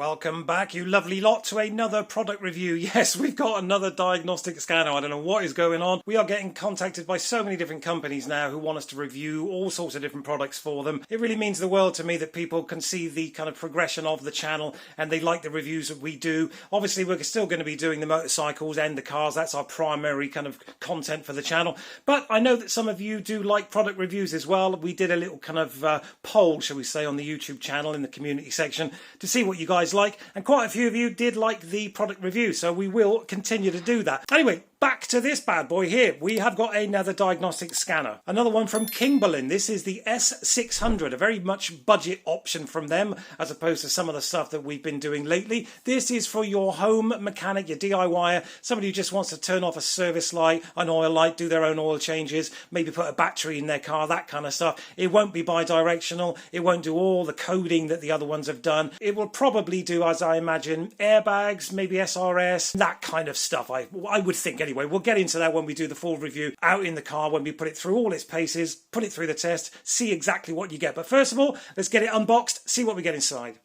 Welcome back, you lovely lot, to another product review. Yes, we've got another diagnostic scanner. I don't know what is going on. We are getting contacted by so many different companies now who want us to review all sorts of different products for them. It really means the world to me that people can see the kind of progression of the channel and they like the reviews that we do. Obviously, we're still going to be doing the motorcycles and the cars. That's our primary kind of content for the channel. But I know that some of you do like product reviews as well. We did a little kind of poll, shall we say, on the YouTube channel in the community section to see what you guys like, and quite a few of you did like the product review, so we will continue to do that. Anyway, back to this bad boy here. We have got another diagnostic scanner, another one from Kingbolen. This is the S600, a very much budget option from them as opposed to some of the stuff that we've been doing lately. This is for your home mechanic, your DIYer, somebody who just wants to turn off a service light, an oil light, do their own oil changes, maybe put a battery in their car, that kind of stuff. It won't be bi-directional, it won't do all the coding that the other ones have done. It will probably do, as I imagine, airbags, maybe SRS, that kind of stuff, I would think anyway. We'll get into that when we do the full review out in the car, when we put it through all its paces, put it through the test, see exactly what you get. But first of all, let's get it unboxed, see what we get inside.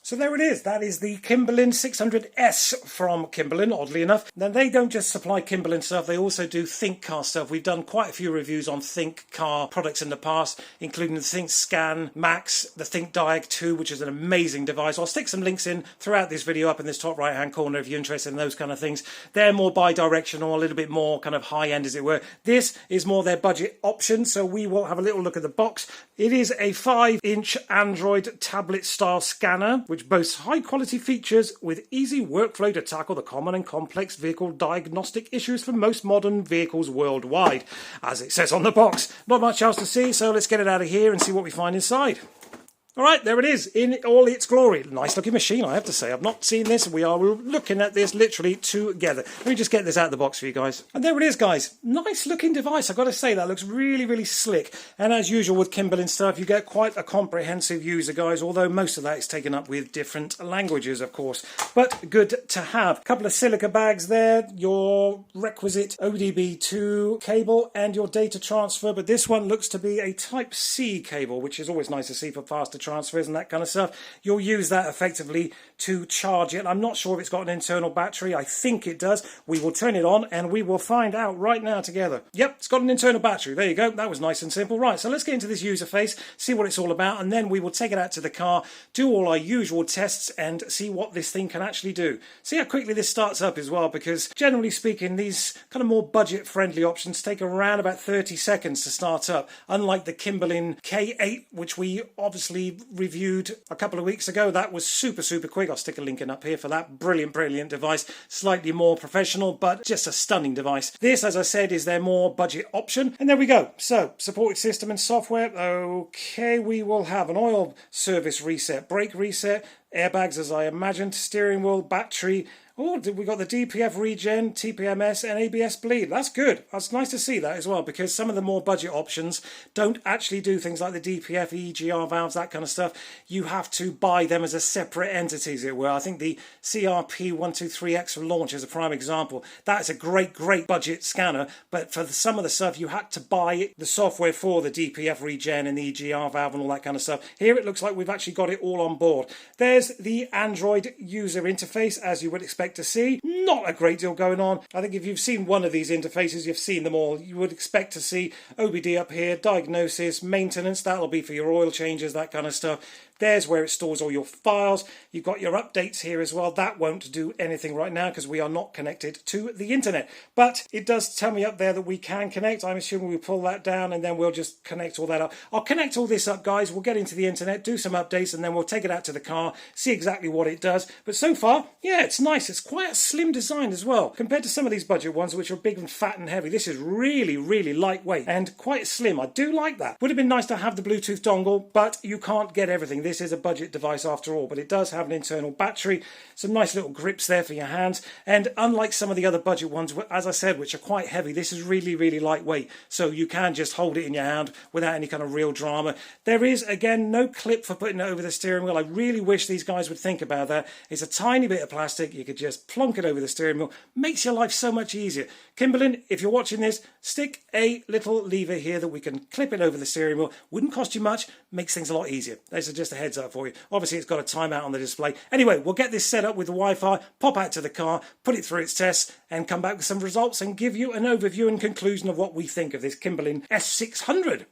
So there it is. That is the Kingbolen 600S from Kingbolen, oddly enough. Now, they don't just supply Kingbolen stuff, they also do Think car stuff. We've done quite a few reviews on Think car products in the past, including the Think Scan Max, the Think Diag 2, which is an amazing device. I'll stick some links in throughout this video up in this top right-hand corner if you're interested in those kind of things. They're more bi-directional, a little bit more kind of high-end, as it were. This is more their budget option, so we will have a little look at the box. It is a 5-inch Android tablet-style scanner, which boasts high-quality features with easy workflow to tackle the common and complex vehicle diagnostic issues for most modern vehicles worldwide. As it says on the box, not much else to see, so let's get it out of here and see what we find inside. All right, there it is in all its glory. Nice looking machine, I have to say. I've not seen this. We are looking at this literally together. Let me just get this out of the box for you guys. And there it is, guys. Nice looking device. I've got to say, that looks really, really slick. And as usual with Kingbolen stuff, you get quite a comprehensive user, guys, although most of that is taken up with different languages, of course. But good to have. A couple of silica bags there, your requisite ODB2 cable and your data transfer. But this one looks to be a Type-C cable, which is always nice to see for faster transfers and that kind of stuff. You'll use that effectively to charge it. I'm not sure if it's got an internal battery. I think it does. We will turn it on and we will find out right now together. Yep, it's got an internal battery. There you go. That was nice and simple. Right, so let's get into this user face, see what it's all about, and then we will take it out to the car, do all our usual tests and see what this thing can actually do. See how quickly this starts up as well, because generally speaking, these kind of more budget-friendly options take around about 30 seconds to start up, unlike the Kingbolen K8, which we obviously reviewed a couple of weeks ago. That was super quick. I'll stick a link in up here for that. Brilliant device. Slightly more professional, but just a stunning device. This, as I said, is their more budget option. And there we go. So, supported system and software. Okay, we will have an oil service reset, brake reset, airbags as I imagined, steering wheel, battery. Oh, we got the DPF regen, TPMS and ABS bleed. That's good. That's nice to see that as well, because some of the more budget options don't actually do things like the DPF, EGR valves, that kind of stuff. You have to buy them as a separate entity, as it were. I think the CRP123X from Launch is a prime example. That is a great budget scanner, but for some of the stuff you had to buy the software for the DPF regen and the EGR valve and all that kind of stuff. Here it looks like we've actually got it all on board. There's the Android user interface, as you would expect to see. Not a great deal going on. I think if you've seen one of these interfaces, you've seen them all. You would expect to see OBD up here, diagnosis, maintenance, that'll be for your oil changes, that kind of stuff. There's where it stores all your files. You've got your updates here as well. That won't do anything right now because we are not connected to the internet. But it does tell me up there that we can connect. I'm assuming we pull that down and then we'll just connect all that up. I'll connect all this up, guys. We'll get into the internet, do some updates, and then we'll take it out to the car, see exactly what it does. But so far, yeah, it's nice. It's quite a slim design as well. Compared to some of these budget ones, which are big and fat and heavy, this is really lightweight and quite slim. I do like that. Would have been nice to have the Bluetooth dongle, but you can't get everything. This is a budget device after all, but it does have an internal battery, some nice little grips there for your hands, and unlike some of the other budget ones, as I said, which are quite heavy, this is really lightweight, so you can just hold it in your hand without any kind of real drama. There is, again, no clip for putting it over the steering wheel. I really wish these guys would think about that. It's a tiny bit of plastic. You could just plonk it over the steering wheel. Makes your life so much easier. Kingbolen, if you're watching this, stick a little lever here that we can clip it over the steering wheel. Wouldn't cost you much, makes things a lot easier. Those are just a heads up for you. Obviously, it's got a timeout on the display. Anyway, we'll get this set up with the Wi-Fi, pop out to the car, put it through its tests, and come back with some results and give you an overview and conclusion of what we think of this Kingbolen S600.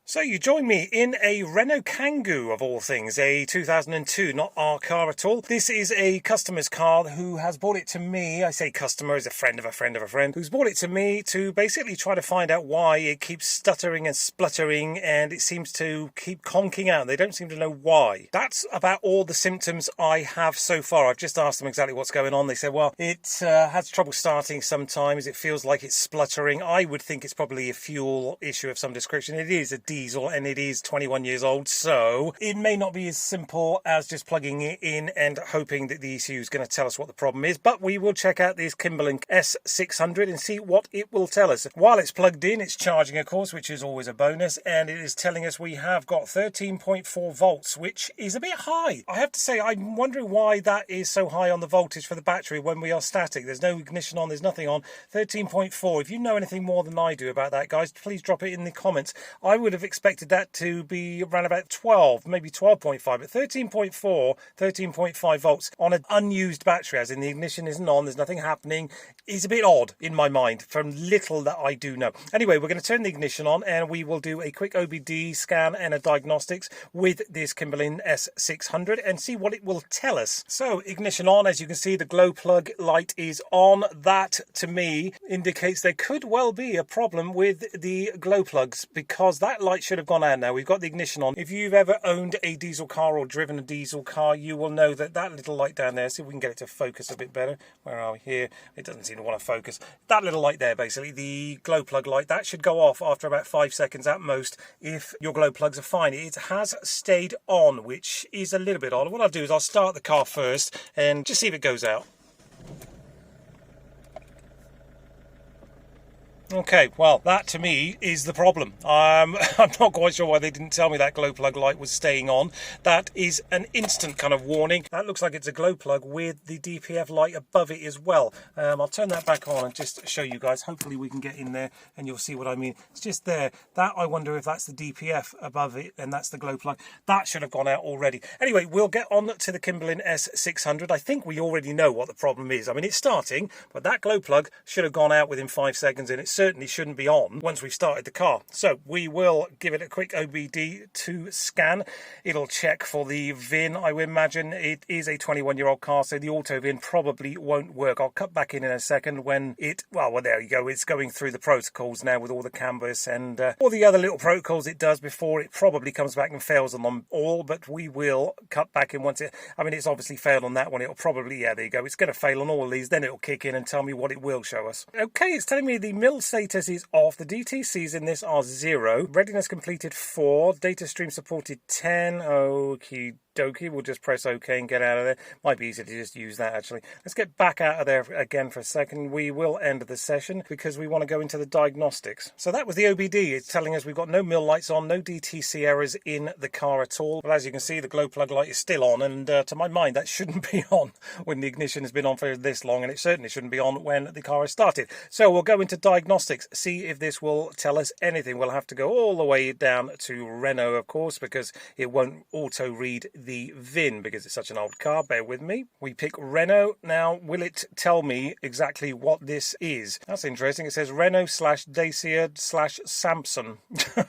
So you join me in a Renault Kangoo, of all things, a 2002, not our car at all. This is a customer's car who has bought it to me. I say customer is a friend of a friend of a friend, who's bought it to me to basically try to find out why it keeps stuttering and spluttering and it seems to keep conking out. They don't seem to know why. That's about all the symptoms I have so far. I've just asked them exactly what's going on. They said, well, it has trouble starting sometimes. It feels like it's spluttering. I would think it's probably a fuel issue of some description. It is a diesel and it is 21 years old, so it may not be as simple as just plugging it in and hoping that the ECU is going to tell us what the problem is, but we will check out this Kingbolen S600 and see what it will tell us. While it's plugged in, it's charging, of course, which is always a bonus, and it is telling us we have got 13.4 volts, which is a bit high. I have to say, I'm wondering why that is so high on the voltage for the battery when we are static. There's no ignition on, there's nothing on. 13.4. If you know anything more than I do about that, guys, please drop it in the comments. I would have expected that to be around about 12, maybe 12.5, but 13.4, 13.5 volts on an unused battery, as in the ignition isn't on, there's nothing happening, is a bit odd in my mind from little that I do know. Anyway, we're going to turn the ignition on and we will do a quick OBD scan and a diagnostics with this Kingbolen S600 and see what it will tell us. So ignition on, as you can see, the glow plug light is on. That to me indicates there could well be a problem with the glow plugs, because that light should have gone out now. We've got the ignition on. If you've ever owned a diesel car or driven a diesel car, you will know that that little light down there, see if we can get it to focus a bit better. Where are we here? It doesn't seem to want to focus. That little light there, basically, the glow plug light, that should go off after about 5 seconds at most if your glow plugs are fine. It has stayed on, which is a little bit odd. What I'll do is I'll start the car first and just see if it goes out. Okay, well, that to me is the problem. I'm not quite sure why they didn't tell me that glow plug light was staying on. That is an instant kind of warning. That looks like it's a glow plug with the DPF light above it as well. I'll turn that back on and just show you guys. Hopefully we can get in there and you'll see what I mean. It's just there. That, I wonder if that's the DPF above it and that's the glow plug. That should have gone out already. Anyway, we'll get on to the Kingbolen S600. I think we already know what the problem is. I mean, it's starting, but that glow plug should have gone out within 5 seconds and it's certainly shouldn't be on once we've started the car. So we will give it a quick OBD2 scan. It'll check for the VIN. I would imagine it is a 21-year-old car, so the auto VIN probably won't work. I'll cut back in a second when it, well, there you go. It's going through the protocols now with all the canvas and all the other little protocols it does before it probably comes back and fails on them all, but we will cut back in once it, I mean, it's obviously failed on that one. It'll probably, yeah, there you go. It's going to fail on all of these. Then it'll kick in and tell me what it will show us. Okay, it's telling me the mil status is off. The DTCs in this are 0. Readiness completed 4. Data stream supported 10. Okie dokie, we'll just press OK and get out of there. Might be easier to just use that actually. Let's get back out of there again for a second. We will end the session because we want to go into the diagnostics. So that was the OBD. It's telling us we've got no mill lights on, no DTC errors in the car at all. But as you can see, the glow plug light is still on, and to my mind that shouldn't be on when the ignition has been on for this long, and it certainly shouldn't be on when the car has started. So we'll go into diagnostics, see if this will tell us anything. We'll have to go all the way down to Renault, of course, because it won't auto read the VIN because it's such an old car. Bear with me. We pick Renault. Now, will it tell me exactly what this is? That's interesting. It says Renault / Dacia / Samsung.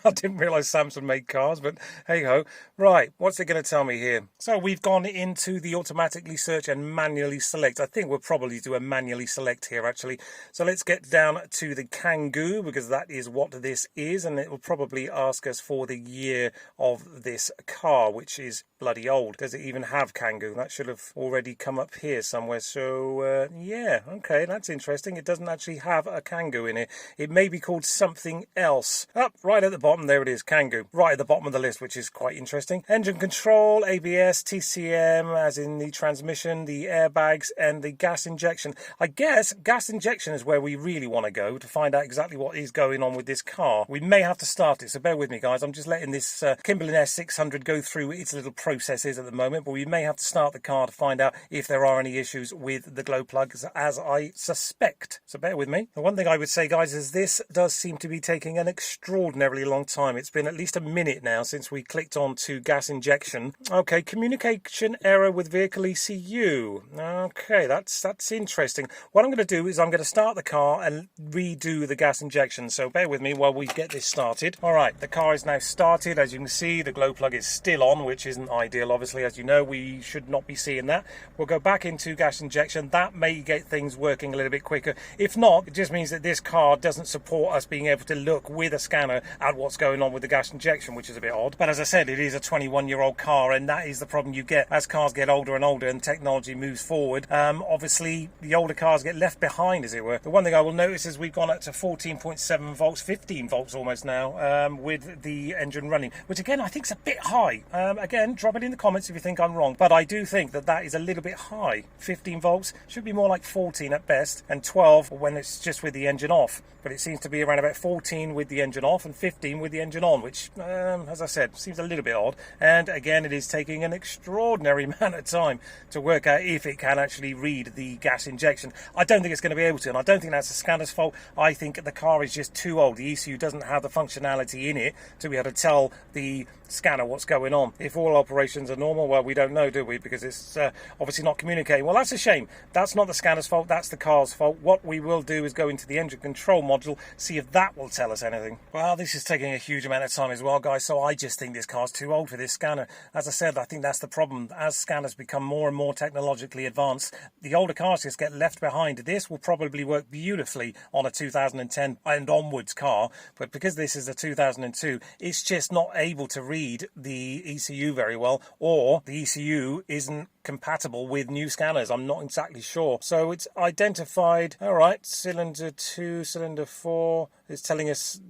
I didn't realise Samsung made cars, but hey ho. Right, what's it going to tell me here? So we've gone into the automatically search and manually select. I think we'll probably do a manually select here actually. So let's get down to the Kangoo because that is what this is, and it will probably ask us for the year of this car, which is bloody old. Does it even have Kangoo? That should have already come up here somewhere. So yeah, okay, that's interesting. It doesn't actually have a Kangoo in it. It may be called something else. Up right at the bottom, there it is, Kangoo. Right at the bottom of the list, which is quite interesting. Engine control, ABS, TCM, as in the transmission, the airbags, and the gas injection. I guess gas injection is where we really want to go to find out exactly what is going on with this car. We may have to start it, so bear with me, guys. I'm just letting this Kingbolen S600 go through its little process is at the moment, but we may have to start the car to find out if there are any issues with the glow plugs, as I suspect. So bear with me. The one thing I would say, guys, is this does seem to be taking an extraordinarily long time. It's been at least a minute now since we clicked on to gas injection. Okay, communication error with vehicle ECU. Okay, that's interesting. What I'm going to do is I'm going to start the car and redo the gas injection. So bear with me while we get this started. All right, the car is now started. As you can see, the glow plug is still on, which isn't ideal. Obviously, as you know, we should not be seeing that. We'll go back into gas injection. That may get things working a little bit quicker. If not, it just means that this car doesn't support us being able to look with a scanner at what's going on with the gas injection, which is a bit odd. But as I said, it is a 21-year-old car, and that is the problem you get as cars get older and older and technology moves forward. Obviously, the older cars get left behind, as it were. The one thing I will notice is we've gone up to 14.7 volts, 15 volts almost now, with the engine running, which again I think is a bit high. Again, drop it in the comments if you think I'm wrong, but I do think that that is a little bit high. 15 volts should be more like 14 at best, and 12 when it's just with the engine off. But it seems to be around about 14 with the engine off and 15 with the engine on, which, as I said, seems a little bit odd. And again, it is taking an extraordinary amount of time to work out if it can actually read the gas injection. I don't think it's going to be able to, and I don't think that's the scanner's fault. I think the car is just too old. The ECU doesn't have the functionality in it to be able to tell the scanner what's going on. If all operations are normal, well, we don't know, do we? Because it's obviously not communicating. Well, that's a shame. That's not the scanner's fault. That's the car's fault. What we will do is go into the engine control module, see if that will tell us anything. Well, this is taking a huge amount of time as well, guys, so I just think this car's too old for this scanner. As I said, I think that's the problem. As scanners become more and more technologically advanced, the older cars just get left behind. This will probably work beautifully on a 2010 and onwards car, but because this is a 2002, it's just not able to read the ECU very well, or the ECU isn't compatible with new scanners. I'm not exactly sure. So identified, all right, cylinder 2, cylinder 4. It's telling us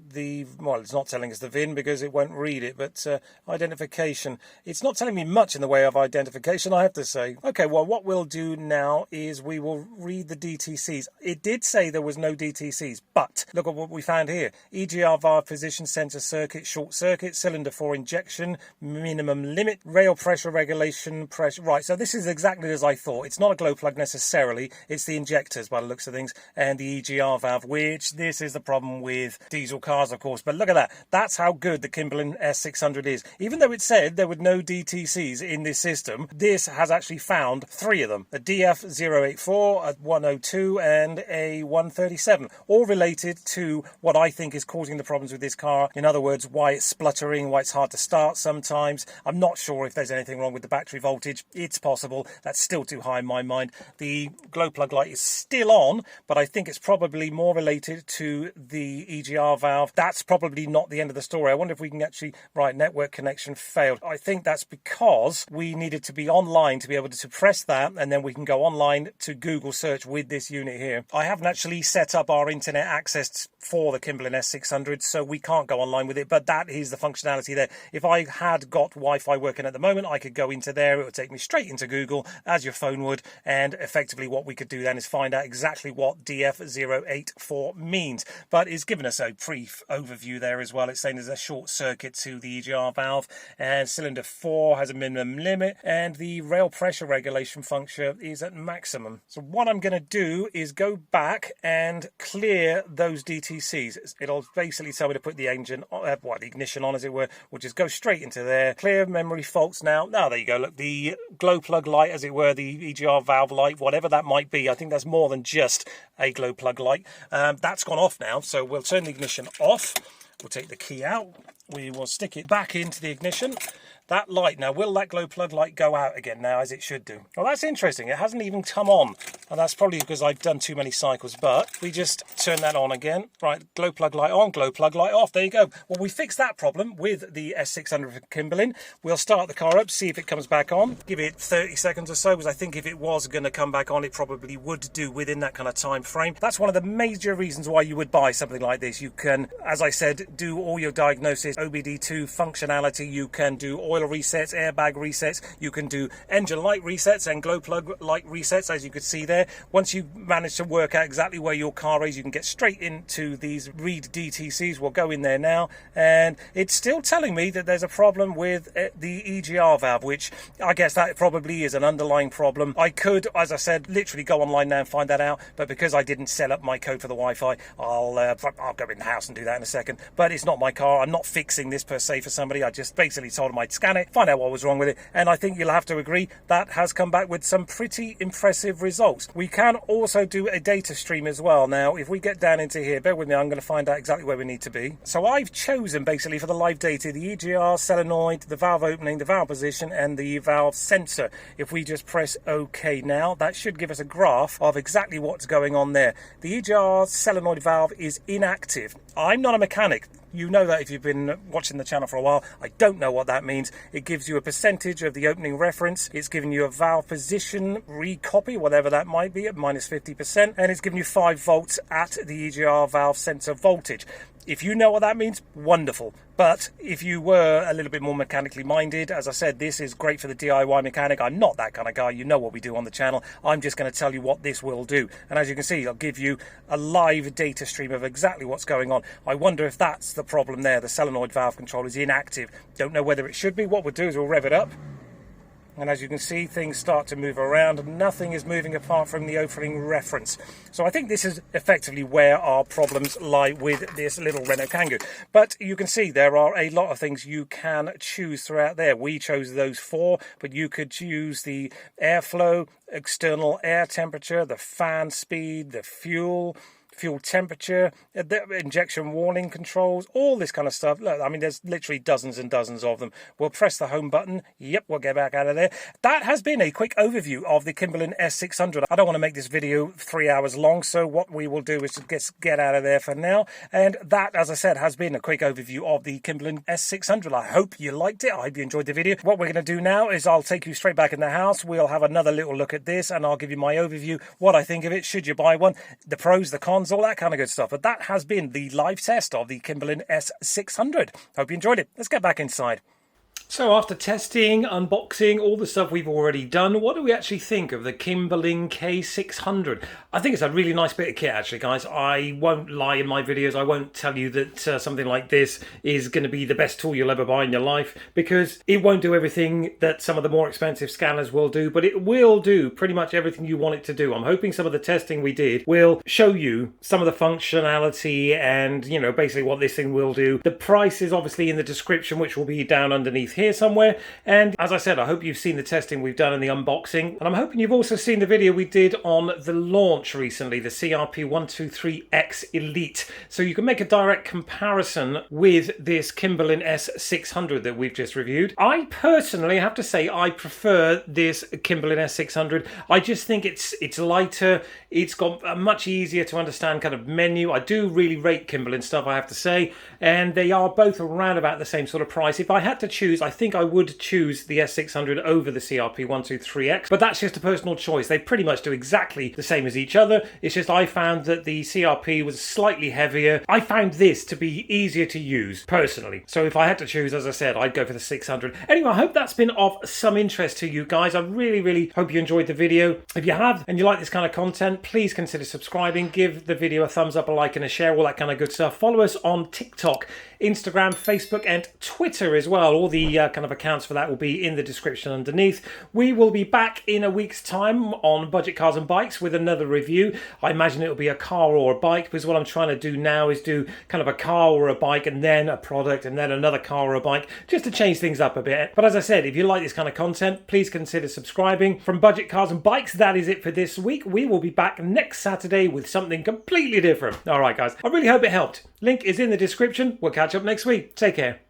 well, it's not telling us the VIN because it won't read it, but identification. It's not telling me much in the way of identification, I have to say. Okay, well, what we'll do now is we will read the DTCs. It did say there was no DTCs, but look at what we found here. EGR valve position sensor circuit, short circuit, cylinder 4 injection, minimum limit, rail pressure regulation, pressure. Right, so this is exactly as I thought. It's not a glow plug necessarily. It's the injectors by the looks of things, and the EGR valve, which this is the problem with diesel cars, of course. But look at that. That's how good the Kingbolen S600 is. Even though it said there were no DTCs in this system, this has actually found 3 of them. A DF084, a 102, and a 137. All related to what I think is causing the problems with this car. In other words, why it's spluttering, why it's hard to start sometimes. I'm not sure if there's anything wrong with the battery voltage. It's possible. That's still too high in my mind. The glow plug light is still on, but I think it's probably more related to the EGR valve. That's probably not the end of the story. I wonder if we can actually... Right, network connection failed. I think that's because we needed to be online to be able to suppress that, and then we can go online to Google search with this unit here. I haven't actually set up our internet access for the Kingbolen S600, so we can't go online with it, but that is the functionality there. If I had got Wi-Fi working at the moment, I could go into there. It would take me straight into Google, as your phone would, and effectively what we could do then is find out exactly what DF084 means. But it's given us a brief overview there as well. It's saying there's a short circuit to the EGR valve, and cylinder 4 has a minimum limit, and the rail pressure regulation function is at maximum. So what I'm going to do is go back and clear those DTCs. It'll basically tell me to put the engine, the ignition on, as it were. We'll just go straight into there. Clear memory faults now. Now, there you go. Look, the glow plug light, as it were, the EGR valve light, whatever that might be. I think that's more than just a glow plug light. That's gone off now, so we'll turn the ignition off. We'll take the key out. We will stick it back into the ignition. That light, now will that glow plug light go out again now, as it should do? Well, that's interesting. It hasn't even come on, and that's probably because I've done too many cycles, but we just turn that on again. Right, glow plug light on, glow plug light off. There you go. Well, we fixed that problem with the S600 for Kingbolen. We'll start the car up, see if it comes back on. Give it 30 seconds or so, because I think if it was going to come back on, it probably would do within that kind of time frame. That's one of the major reasons why you would buy something like this. You can, as I said, do all your diagnosis, OBD2 functionality. You can do oil oil resets, airbag resets. You can do engine light resets and glow plug light resets, as you could see there. Once you manage to work out exactly where your car is, you can get straight into these read DTCs. We'll go in there now, and it's still telling me that there's a problem with the EGR valve, which I guess that probably is an underlying problem. I could, as I said, literally go online now and find that out, but because I didn't set up my code for the Wi-Fi, I'll go in the house and do that in a second. But it's not my car. I'm not fixing this per se for somebody. I just basically told them I'd scan it, find out what was wrong with it, and I think you'll have to agree that has come back with some pretty impressive results. We can also do a data stream as well. Now, if we get down into here, bear with me, I'm going to find out exactly where we need to be. So I've chosen basically for the live data the EGR, solenoid, the valve opening, the valve position, and the valve sensor. If we just press OK now, that should give us a graph of exactly what's going on there. The EGR solenoid valve is inactive. I'm not a mechanic. You know that if you've been watching the channel for a while. I don't know what that means. It gives you a percentage of the opening reference. It's giving you a valve position recopy, whatever that might be, at minus 50%. And it's giving you 5 volts at the EGR valve sensor voltage. If you know what that means, wonderful. But if you were a little bit more mechanically minded, as I said, this is great for the DIY mechanic. I'm not that kind of guy. You know what we do on the channel. I'm just going to tell you what this will do. And as you can see, I'll give you a live data stream of exactly what's going on. I wonder if that's the problem there. The solenoid valve control is inactive. Don't know whether it should be. What we'll do is we'll rev it up. And as you can see, things start to move around. Nothing is moving apart from the opening reference. So I think this is effectively where our problems lie with this little Renault Kangoo. But you can see there are a lot of things you can choose throughout there. We chose those 4, but you could choose the airflow, external air temperature, the fan speed, the fuel temperature, the injection warning controls, all this kind of stuff. Look, I mean, there's literally dozens and dozens of them. We'll press the home button. Yep, we'll get back out of there. That has been a quick overview of the Kingbolen S600. I don't want to make this video 3 hours long, so what we will do is just get out of there for now. And that, as I said, has been a quick overview of the Kingbolen S600. I hope you liked it. I hope you enjoyed the video. What we're going to do now is I'll take you straight back in the house. We'll have another little look at this, and I'll give you my overview, what I think of it, should you buy one, the pros, the cons, all that kind of good stuff. But that has been the live test of the Kingbolen S600. Hope you enjoyed it. Let's get back inside. So after testing, unboxing, all the stuff we've already done, what do we actually think of the Kingbolen K600? I think it's a really nice bit of kit actually, guys. I won't lie in my videos. I won't tell you that something like this is going to be the best tool you'll ever buy in your life, because it won't do everything that some of the more expensive scanners will do, but it will do pretty much everything you want it to do. I'm hoping some of the testing we did will show you some of the functionality and, you know, basically what this thing will do. The price is obviously in the description, which will be down underneath here somewhere. And as I said, I hope you've seen the testing we've done in the unboxing, and I'm hoping you've also seen the video we did on the launch recently, the CRP123X Elite, so you can make a direct comparison with this Kingbolen S600 that we've just reviewed. I personally have to say I prefer this Kingbolen S600. I just think it's lighter, it's got a much easier to understand kind of menu. I do really rate Kingbolen stuff, I have to say, and they are both around about the same sort of price. If I had to choose, I think I would choose the S600 over the CRP123X, but that's just a personal choice. They pretty much do exactly the same as each other. It's just I found that the CRP was slightly heavier. I found this to be easier to use, personally. So if I had to choose, as I said, I'd go for the 600. Anyway, I hope that's been of some interest to you guys. I really, really hope you enjoyed the video. If you have, and you like this kind of content, please consider subscribing. Give the video a thumbs up, a like, and a share, all that kind of good stuff. Follow us on TikTok, Instagram, Facebook, and Twitter as well. All the kind of accounts for that will be in the description underneath. We will be back in a week's time on Budget Cars and Bikes with another review. I imagine it'll be a car or a bike, because what I'm trying to do now is do kind of a car or a bike and then a product and then another car or a bike, just to change things up a bit. But as I said, if you like this kind of content, please consider subscribing. From Budget Cars and Bikes, that is it for this week. We will be back next Saturday with something completely different. All right, guys, I really hope it helped. Link is in the description. We'll catch up next week. Take care.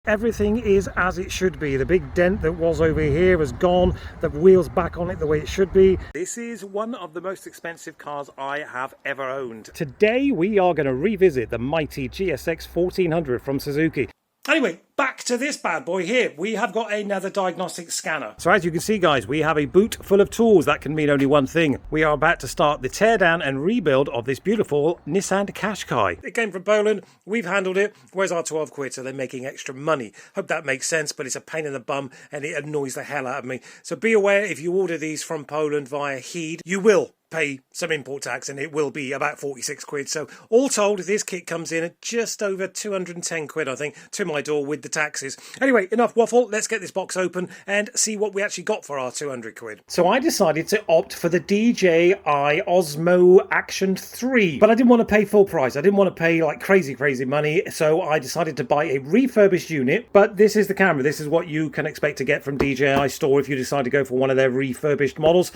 Everything is as it should be. The big dent that was over here has gone. The wheel's back on it the way it should be. This is one of the most expensive cars I have ever owned. Today we are going to revisit the mighty GSX 1400 from Suzuki. Anyway, back to this bad boy here. We have got another diagnostic scanner. So as you can see, guys, we have a boot full of tools. That can mean only one thing. We are about to start the teardown and rebuild of this beautiful Nissan Qashqai. It came from Poland. We've handled it. Where's our 12 quid? So they're making extra money. Hope that makes sense, but it's a pain in the bum and it annoys the hell out of me. So be aware, if you order these from Poland via Heed, you will pay some import tax and it will be about 46 quid. So all told, this kit comes in at just over 210 quid, I think, to my door with the taxes. Anyway, enough waffle. Let's get this box open and see what we actually got for our 200 quid. So I decided to opt for the DJI Osmo Action 3, but I didn't want to pay full price. I didn't want to pay like crazy money. So I decided to buy a refurbished unit, but this is the camera. This is what you can expect to get from DJI store if you decide to go for one of their refurbished models.